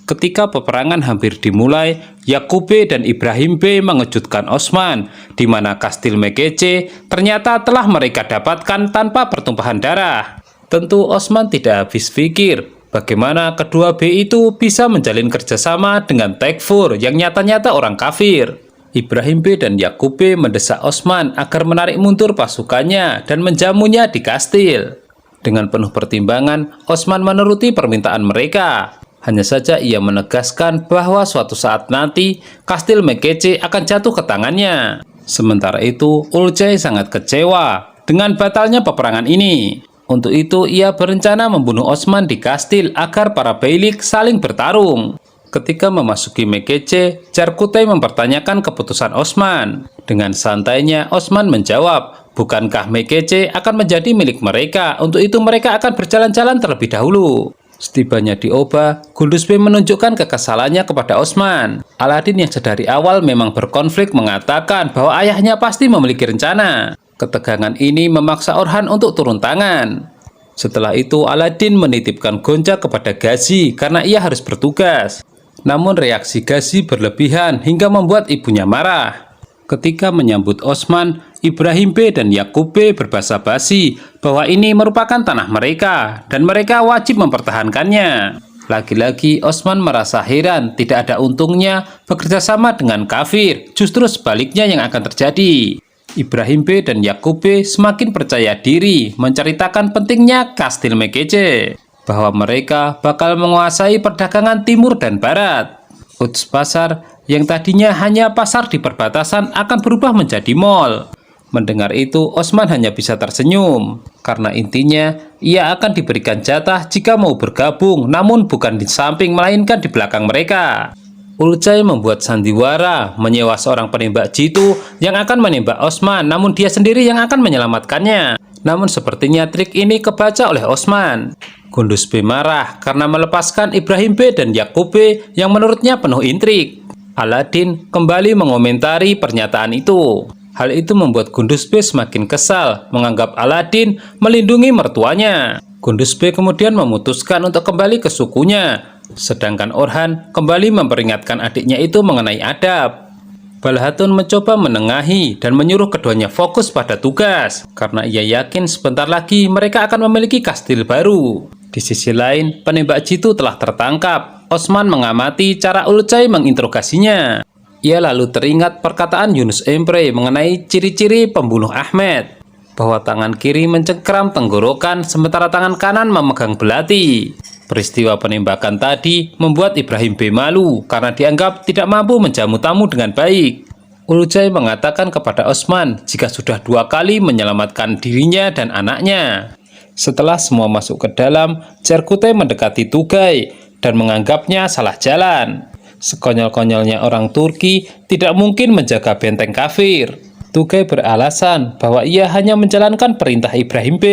Ketika peperangan hampir dimulai, Yakub B dan Ibrahim B mengejutkan Osman, di mana kastil Mekece ternyata telah mereka dapatkan tanpa pertumpahan darah. Tentu Osman tidak habis pikir bagaimana kedua B itu bisa menjalin kerjasama dengan Tekfur yang nyata-nyata orang kafir. Ibrahim B dan Yakub B mendesak Osman agar menarik mundur pasukannya dan menjamunya di kastil. Dengan penuh pertimbangan, Osman menuruti permintaan mereka. Hanya saja ia menegaskan bahwa suatu saat nanti kastil Mekece akan jatuh ke tangannya. Sementara itu, Ulcay sangat kecewa dengan batalnya peperangan ini. Untuk itu, ia berencana membunuh Osman di kastil agar para beylik saling bertarung. Ketika memasuki Mekece, Charkutay mempertanyakan keputusan Osman. Dengan santainya, Osman menjawab, bukankah Mekece akan menjadi milik mereka? Untuk itu mereka akan berjalan-jalan terlebih dahulu. Setibanya di Oba, Gundus B menunjukkan kekesalannya kepada Osman. Aladin yang sedari awal memang berkonflik mengatakan bahwa ayahnya pasti memiliki rencana. Ketegangan ini memaksa Orhan untuk turun tangan. Setelah itu, Aladin menitipkan Gonca kepada Gazi karena ia harus bertugas. Namun reaksi Gazi berlebihan hingga membuat ibunya marah. Ketika menyambut Osman, Ibrahim B dan Yakub B berbahasa basi bahwa ini merupakan tanah mereka dan mereka wajib mempertahankannya. Lagi-lagi Osman merasa heran tidak ada untungnya bekerja sama dengan kafir, justru sebaliknya yang akan terjadi. Ibrahim B dan Yakub B semakin percaya diri menceritakan pentingnya kastil Mekece, bahwa mereka bakal menguasai perdagangan timur dan barat. Uts Pasar yang tadinya hanya pasar di perbatasan akan berubah menjadi mall. Mendengar itu, Osman hanya bisa tersenyum. Karena intinya, ia akan diberikan jatah jika mau bergabung, namun bukan di samping melainkan di belakang mereka. Ulcay membuat sandiwara menyewa seorang penembak jitu yang akan menembak Osman, namun dia sendiri yang akan menyelamatkannya. Namun sepertinya trik ini kebaca oleh Osman. Gundus B marah karena melepaskan Ibrahim B dan Yakub B yang menurutnya penuh intrik. Aladin kembali mengomentari pernyataan itu. Hal itu membuat Gundus B semakin kesal, menganggap Aladin melindungi mertuanya. Gundus B kemudian memutuskan untuk kembali ke sukunya, sedangkan Orhan kembali memperingatkan adiknya itu mengenai adab. Balhatun mencoba menengahi dan menyuruh keduanya fokus pada tugas, karena ia yakin sebentar lagi mereka akan memiliki kastil baru. Di sisi lain, penembak jitu telah tertangkap. Osman mengamati cara Ulcay menginterogasinya. Ia lalu teringat perkataan Yunus Emre mengenai ciri-ciri pembunuh Ahmed, bahwa tangan kiri mencengkeram tenggorokan sementara tangan kanan memegang belati. Peristiwa penembakan tadi membuat Ibrahim B malu karena dianggap tidak mampu menjamu tamu dengan baik. Ulcay mengatakan kepada Osman jika sudah 2 kali menyelamatkan dirinya dan anaknya. Setelah semua masuk ke dalam, Charkutay mendekati Tugay dan menganggapnya salah jalan. Sekonyol-konyolnya orang Turki tidak mungkin menjaga benteng kafir. Tugay beralasan bahwa ia hanya menjalankan perintah Ibrahim B.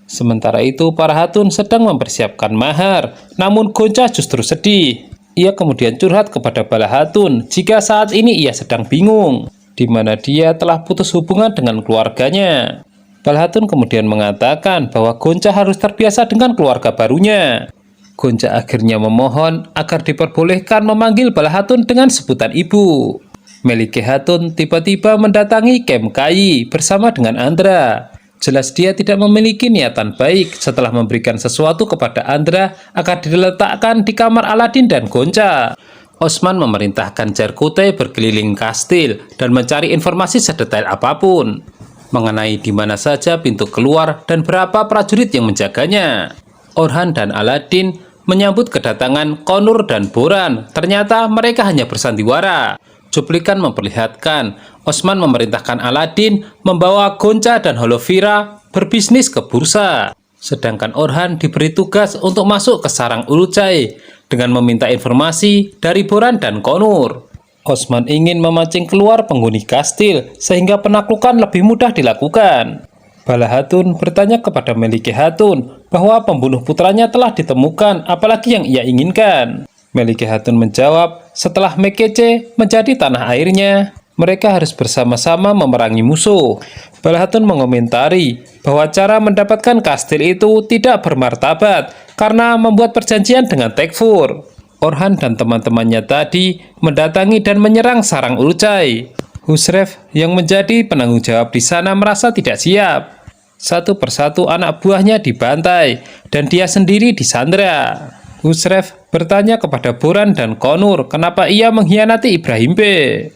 Sementara itu, para hatun sedang mempersiapkan mahar, namun Gonca justru sedih. Ia kemudian curhat kepada Balhatun jika saat ini ia sedang bingung, di mana dia telah putus hubungan dengan keluarganya. Balhatun kemudian mengatakan bahwa Gonca harus terbiasa dengan keluarga barunya. Gonca akhirnya memohon agar diperbolehkan memanggil Balhatun dengan sebutan ibu. Melike Hatun tiba-tiba mendatangi Kem Kai bersama dengan Andra. Jelas dia tidak memiliki niatan baik setelah memberikan sesuatu kepada Andra agar diletakkan di kamar Aladin dan Gonca. Osman memerintahkan Charkutay berkeliling kastil dan mencari informasi sedetail apapun mengenai di mana saja pintu keluar dan berapa prajurit yang menjaganya. Orhan dan Aladin menyambut kedatangan Konur dan Boran. Ternyata mereka hanya bersandiwara. Cuplikan memperlihatkan Osman memerintahkan Aladin membawa Gonca dan Holovira berbisnis ke bursa. Sedangkan Orhan diberi tugas untuk masuk ke sarang Ulcay dengan meminta informasi dari Boran dan Konur. Osman ingin memancing keluar penghuni kastil sehingga penaklukan lebih mudah dilakukan. Balhatun bertanya kepada Melike Hatun bahwa pembunuh putranya telah ditemukan, apalagi yang ia inginkan. Melike Hatun menjawab, setelah Mekece menjadi tanah airnya, mereka harus bersama-sama memerangi musuh. Balhatun mengomentari bahwa cara mendapatkan kastil itu tidak bermartabat karena membuat perjanjian dengan Tekfur. Orhan dan teman-temannya tadi mendatangi dan menyerang sarang Ulcay. Husrev yang menjadi penanggung jawab di sana merasa tidak siap. Satu persatu anak buahnya dibantai dan dia sendiri disandra. Husrev bertanya kepada Boran dan Konur kenapa ia mengkhianati Ibrahim B.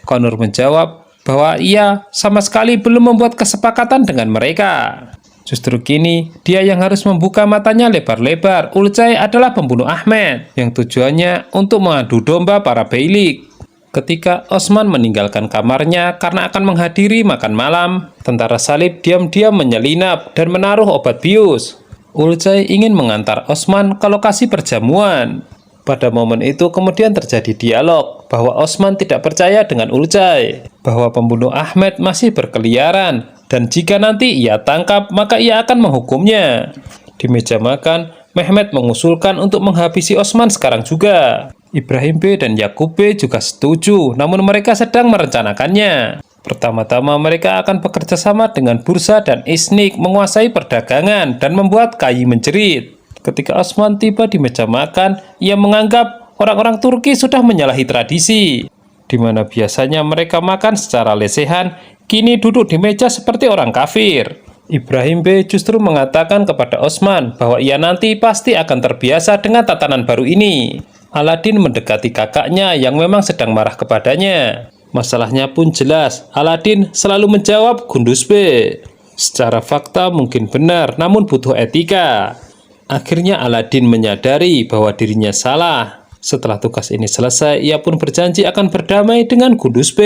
Konur menjawab bahwa ia sama sekali belum membuat kesepakatan dengan mereka. Justru kini, dia yang harus membuka matanya lebar-lebar. Ulcay adalah pembunuh Ahmed, yang tujuannya untuk mengadu domba para beylik. Ketika Osman meninggalkan kamarnya karena akan menghadiri makan malam, tentara salib diam-diam menyelinap dan menaruh obat bius. Ulcay ingin mengantar Osman ke lokasi perjamuan. Pada momen itu kemudian terjadi dialog bahwa Osman tidak percaya dengan Ulcay, bahwa pembunuh Ahmed masih berkeliaran, dan jika nanti ia tangkap, maka ia akan menghukumnya. Di meja makan, Mehmet mengusulkan untuk menghabisi Osman sekarang juga. Ibrahim B dan Yakub B juga setuju, namun mereka sedang merencanakannya. Pertama-tama mereka akan bekerja sama dengan Bursa dan Isnik menguasai perdagangan dan membuat kayu menjerit. Ketika Osman tiba di meja makan, ia menganggap orang-orang Turki sudah menyalahi tradisi, di mana biasanya mereka makan secara lesehan, kini duduk di meja seperti orang kafir. Ibrahim B justru mengatakan kepada Osman bahwa ia nanti pasti akan terbiasa dengan tatanan baru ini. Aladin mendekati kakaknya yang memang sedang marah kepadanya. Masalahnya pun jelas, Aladin selalu menjawab Gundus B. Secara fakta mungkin benar, namun butuh etika. Akhirnya Aladin menyadari bahwa dirinya salah. Setelah tugas ini selesai, ia pun berjanji akan berdamai dengan Gundus B.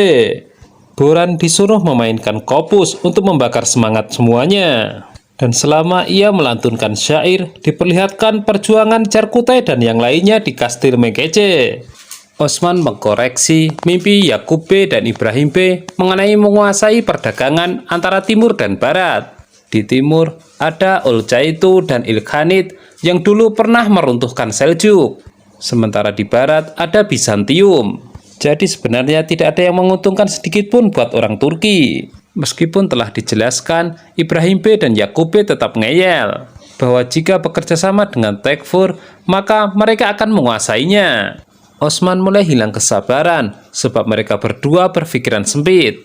Boran disuruh memainkan kopus untuk membakar semangat semuanya. Dan selama ia melantunkan syair, diperlihatkan perjuangan Cerkutai dan yang lainnya di Kastil Mekece. Osman mengkoreksi mimpi Yakub B dan Ibrahim B mengenai menguasai perdagangan antara timur dan barat. Di timur ada Ulcaitu dan Ilkhanid yang dulu pernah meruntuhkan Seljuk. Sementara di barat ada Bizantium. Jadi sebenarnya tidak ada yang menguntungkan sedikit pun buat orang Turki. Meskipun telah dijelaskan, Ibrahim B dan Yakub B tetap ngeyel bahwa jika bekerja sama dengan Tekfur, maka mereka akan menguasainya. Osman mulai hilang kesabaran sebab mereka berdua berpikiran sempit.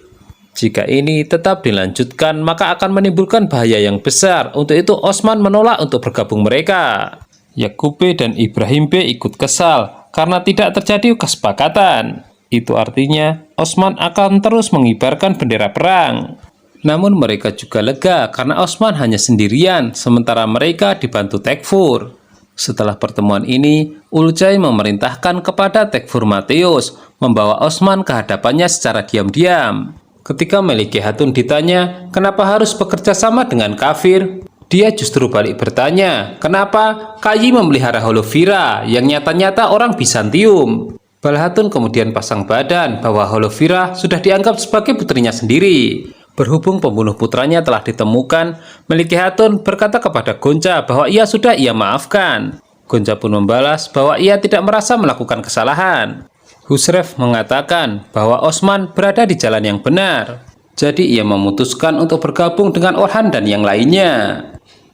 Jika ini tetap dilanjutkan, maka akan menimbulkan bahaya yang besar. Untuk itu Osman menolak untuk bergabung mereka. Yakub B dan Ibrahim B ikut kesal karena tidak terjadi kesepakatan. Itu artinya Osman akan terus mengibarkan bendera perang. Namun mereka juga lega karena Osman hanya sendirian, sementara mereka dibantu Tekfur. Setelah pertemuan ini, Ulcay memerintahkan kepada Tekfur Mateus membawa Osman ke hadapannya secara diam-diam. Ketika Melike Hatun ditanya, kenapa harus bekerja sama dengan kafir? Dia justru balik bertanya, kenapa Kayi memelihara Holovira yang nyata-nyata orang Bizantium? Balhatun kemudian pasang badan bahwa Holovira sudah dianggap sebagai putrinya sendiri. Berhubung pembunuh putranya telah ditemukan, Melike Hatun berkata kepada Gonca bahwa ia maafkan. Gonca pun membalas bahwa ia tidak merasa melakukan kesalahan. Husrev mengatakan bahwa Osman berada di jalan yang benar. Jadi ia memutuskan untuk bergabung dengan Orhan dan yang lainnya.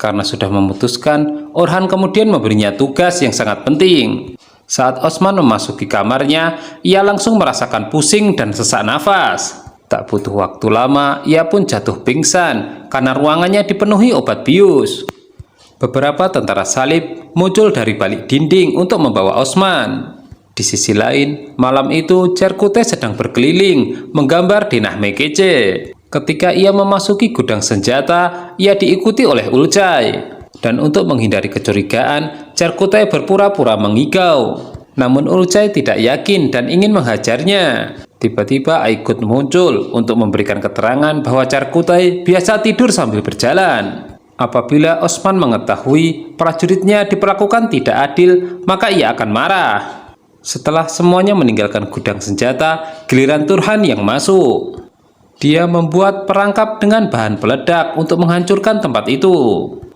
Karena sudah memutuskan, Orhan kemudian memberinya tugas yang sangat penting. Saat Osman memasuki kamarnya, ia langsung merasakan pusing dan sesak nafas. Tak butuh waktu lama, ia pun jatuh pingsan karena ruangannya dipenuhi obat bius. Beberapa tentara salib muncul dari balik dinding untuk membawa Osman. Di sisi lain, malam itu Cerkutai sedang berkeliling menggambar denah Mekece. Ketika ia memasuki gudang senjata, ia diikuti oleh Ulcay. Dan untuk menghindari kecurigaan, Cerkutai berpura-pura mengigau. Namun Ulcay tidak yakin dan ingin menghajarnya. Tiba-tiba Aikut muncul untuk memberikan keterangan bahwa Cerkutai biasa tidur sambil berjalan. Apabila Osman mengetahui prajuritnya diperlakukan tidak adil, maka ia akan marah. Setelah semuanya meninggalkan gudang senjata, giliran Turhan yang masuk. Dia membuat perangkap dengan bahan peledak untuk menghancurkan tempat itu.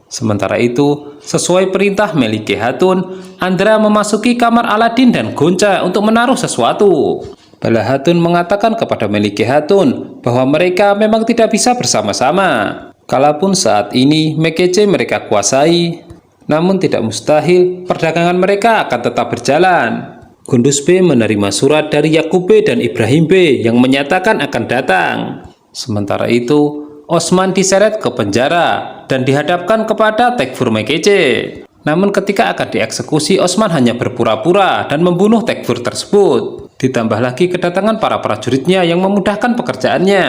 Sementara itu, sesuai perintah Melike Hatun, Andra memasuki kamar Aladin dan Gonca untuk menaruh sesuatu. Bala Hatun mengatakan kepada Melike Hatun bahwa mereka memang tidak bisa bersama-sama. Kalaupun saat ini Mekece mereka kuasai, namun tidak mustahil perdagangan mereka akan tetap berjalan. Gundus B menerima surat dari Yakub B dan Ibrahim B yang menyatakan akan datang. Sementara itu, Osman diseret ke penjara dan dihadapkan kepada Tekfur Mekece. Namun ketika akan dieksekusi, Osman hanya berpura-pura dan membunuh Tekfur tersebut. Ditambah lagi kedatangan para prajuritnya yang memudahkan pekerjaannya.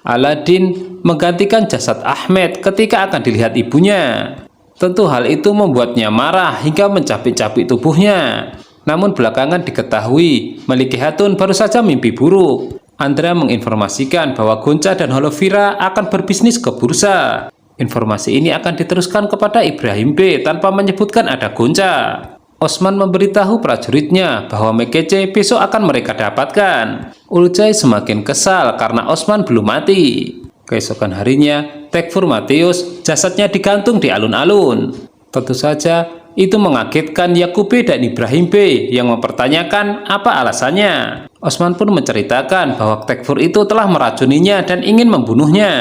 Aladin menggantikan jasad Ahmed ketika akan dilihat ibunya. Tentu hal itu membuatnya marah hingga mencapik-capik tubuhnya. Namun belakangan diketahui Meliki Hatun baru saja mimpi buruk. Andra menginformasikan bahwa Gonca dan Holovira akan berbisnis ke bursa. Informasi ini akan diteruskan kepada Ibrahim B tanpa menyebutkan ada Gonca. Osman memberitahu prajuritnya bahwa Mekece besok akan mereka dapatkan. Ulcay semakin kesal karena Osman belum mati. Keesokan harinya, Tekfur Mateus jasadnya digantung di alun-alun. Tentu saja, itu mengagetkan Yakub B dan Ibrahim B yang mempertanyakan apa alasannya. Osman pun menceritakan bahwa Tekfur itu telah meracuninya dan ingin membunuhnya.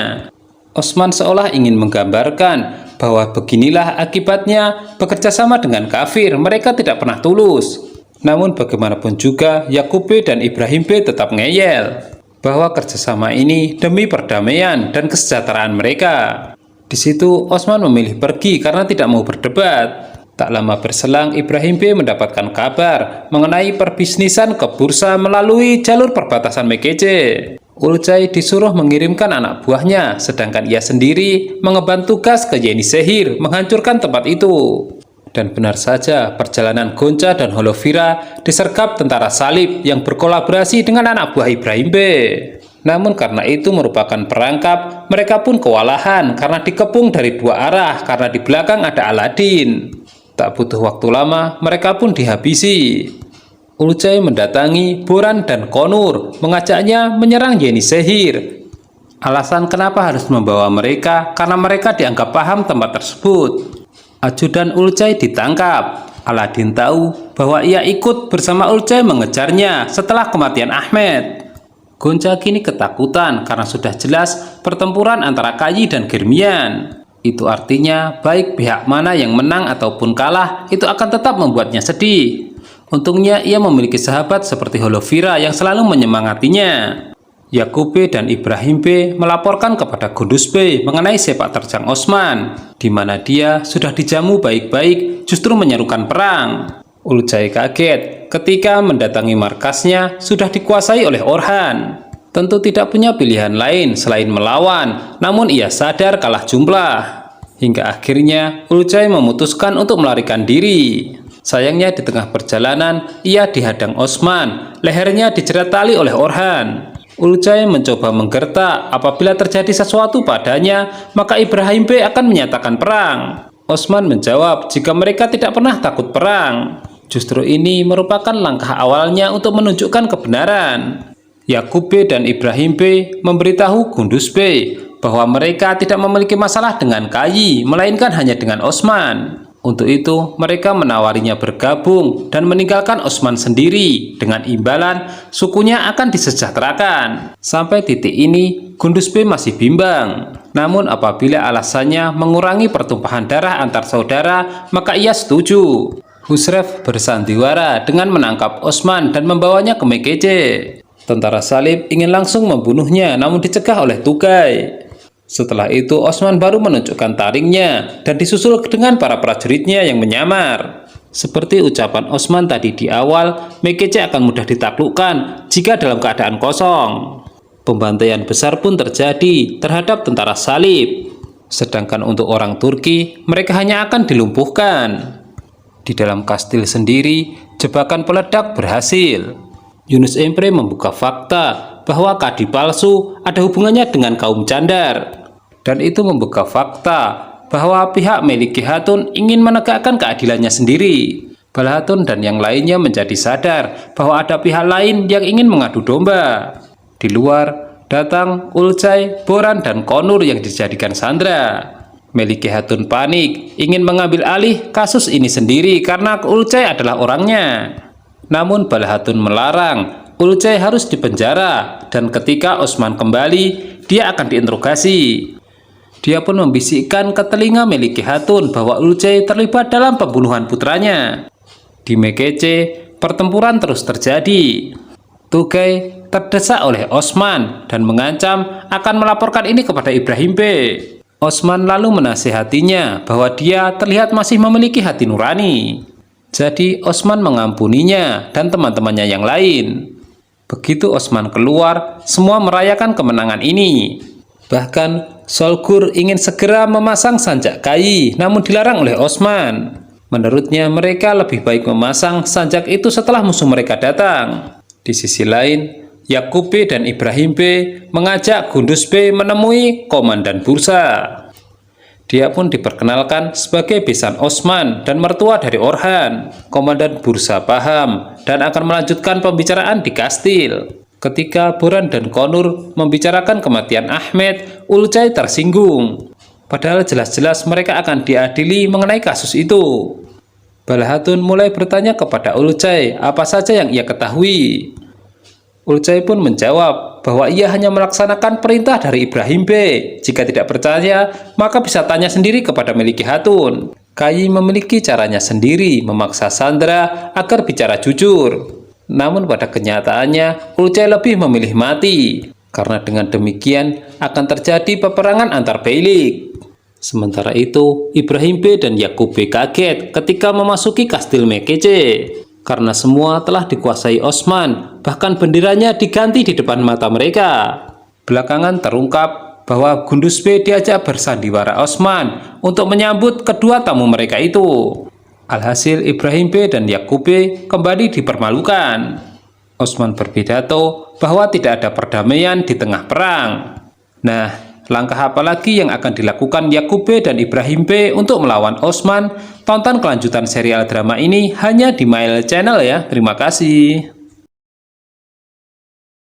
Osman seolah ingin menggambarkan bahwa beginilah akibatnya bekerja sama dengan kafir, mereka tidak pernah tulus. Namun bagaimanapun juga Yakub B dan Ibrahim B tetap ngeyel bahwa kerjasama ini demi perdamaian dan kesejahteraan mereka. Di situ Osman memilih pergi karena tidak mau berdebat. Tak lama berselang, Ibrahim B mendapatkan kabar mengenai perbisnisan ke bursa melalui jalur perbatasan Mekece. Ulcay disuruh mengirimkan anak buahnya, sedangkan ia sendiri mengemban tugas ke Yeni Sehir menghancurkan tempat itu. Dan benar saja, perjalanan Gonca dan Holovira disergap tentara salib yang berkolaborasi dengan anak buah Ibrahim B. Namun karena itu merupakan perangkap, mereka pun kewalahan karena dikepung dari dua arah karena di belakang ada Aladin. Tak butuh waktu lama, mereka pun dihabisi. Ulcay mendatangi Boran dan Konur, mengajaknya menyerang Yeni Sehir. Alasan kenapa harus membawa mereka, karena mereka dianggap paham tempat tersebut. Ajudan Ulcay ditangkap. Aladin tahu bahwa ia ikut bersama Ulcay mengejarnya setelah kematian Ahmed. Gonca kini ketakutan karena sudah jelas pertempuran antara Kayi dan Germian. Itu artinya baik pihak mana yang menang ataupun kalah, itu akan tetap membuatnya sedih. Untungnya ia memiliki sahabat seperti Holovira yang selalu menyemangatinya. Yakub B dan Ibrahim B melaporkan kepada Gundus B mengenai sepak terjang Osman, di mana dia sudah dijamu baik-baik justru menyerukan perang. Ulcay kaget ketika mendatangi markasnya sudah dikuasai oleh Orhan. Tentu tidak punya pilihan lain selain melawan, namun ia sadar kalah jumlah. Hingga akhirnya Ulcay memutuskan untuk melarikan diri. Sayangnya di tengah perjalanan ia dihadang Osman, lehernya dijerat tali oleh Orhan. Ulcay mencoba menggertak, apabila terjadi sesuatu padanya, maka Ibrahim B akan menyatakan perang. Osman menjawab jika mereka tidak pernah takut perang. Justru ini merupakan langkah awalnya untuk menunjukkan kebenaran. Yakub B dan Ibrahim B memberitahu Gundus B bahwa mereka tidak memiliki masalah dengan Kayi, melainkan hanya dengan Osman. Untuk itu, mereka menawarinya bergabung dan meninggalkan Osman sendiri dengan imbalan sukunya akan disejahterakan. Sampai titik ini, Gundus B masih bimbang. Namun apabila alasannya mengurangi pertumpahan darah antar saudara, maka ia setuju. Husrev bersandiwara dengan menangkap Osman dan membawanya ke Mekece. Tentara salib ingin langsung membunuhnya, namun dicegah oleh Tugay. Setelah itu Osman baru menunjukkan taringnya dan disusul dengan para prajuritnya yang menyamar. Seperti ucapan Osman tadi di awal, Mekece akan mudah ditaklukkan jika dalam keadaan kosong. Pembantaian besar pun terjadi terhadap tentara salib. Sedangkan untuk orang Turki, mereka hanya akan dilumpuhkan. Di dalam kastil sendiri, jebakan peledak berhasil. Yunus Emre membuka fakta bahwa Kadi palsu ada hubungannya dengan kaum Candar. Dan itu membuka fakta bahwa pihak Meliki Hatun ingin menegakkan keadilannya sendiri. Balahatun dan yang lainnya menjadi sadar bahwa ada pihak lain yang ingin mengadu domba. Di luar, datang Ulcay, Boran, dan Konur yang dijadikan sandra. Meliki Hatun panik, ingin mengambil alih kasus ini sendiri karena Ulcay adalah orangnya. Namun Balahatun melarang, Ulcay harus dipenjara, dan ketika Osman kembali, dia akan diinterogasi. Dia pun membisikkan ke telinga Meliki Hatun bahwa Ulcay terlibat dalam pembunuhan putranya. Di Mekece, pertempuran terus terjadi. Tugay terdesak oleh Osman dan mengancam akan melaporkan ini kepada Ibrahim B. Osman lalu menasihatinya bahwa dia terlihat masih memiliki hati nurani. Jadi Osman mengampuninya dan teman-temannya yang lain. Begitu Osman keluar, semua merayakan kemenangan ini. Bahkan Solgur ingin segera memasang sanjak kai, namun dilarang oleh Osman. Menurutnya mereka lebih baik memasang sanjak itu setelah musuh mereka datang. Di sisi lain, Yakub B dan Ibrahim B mengajak Gundus B menemui Komandan Bursa. Dia pun diperkenalkan sebagai besan Osman dan mertua dari Orhan. Komandan Bursa paham dan akan melanjutkan pembicaraan di kastil. Ketika Boran dan Konur membicarakan kematian Ahmed, Ulcay tersinggung. Padahal jelas-jelas mereka akan diadili mengenai kasus itu. Balahatun mulai bertanya kepada Ulcay apa saja yang ia ketahui. Ulcay pun menjawab bahwa ia hanya melaksanakan perintah dari Ibrahim B. Jika tidak percaya, maka bisa tanya sendiri kepada Meliki Hatun. Kai memiliki caranya sendiri memaksa Sandra agar bicara jujur. Namun pada kenyataannya, Ulcay lebih memilih mati. Karena dengan demikian akan terjadi peperangan antar beylik. Sementara itu, Ibrahim B dan Yakub B kaget ketika memasuki kastil Mekece. Karena semua telah dikuasai Osman, bahkan benderanya diganti di depan mata mereka. Belakangan terungkap bahwa Gundus B diajak bersandiwara Osman untuk menyambut kedua tamu mereka itu. Alhasil Ibrahim B dan Yakub B kembali dipermalukan. Osman berpidato bahwa tidak ada perdamaian di tengah perang. Nah, langkah apa lagi yang akan dilakukan Yakub B dan Ibrahim B untuk melawan Osman? Tonton kelanjutan serial drama ini hanya di Mail Channel ya. Terima kasih.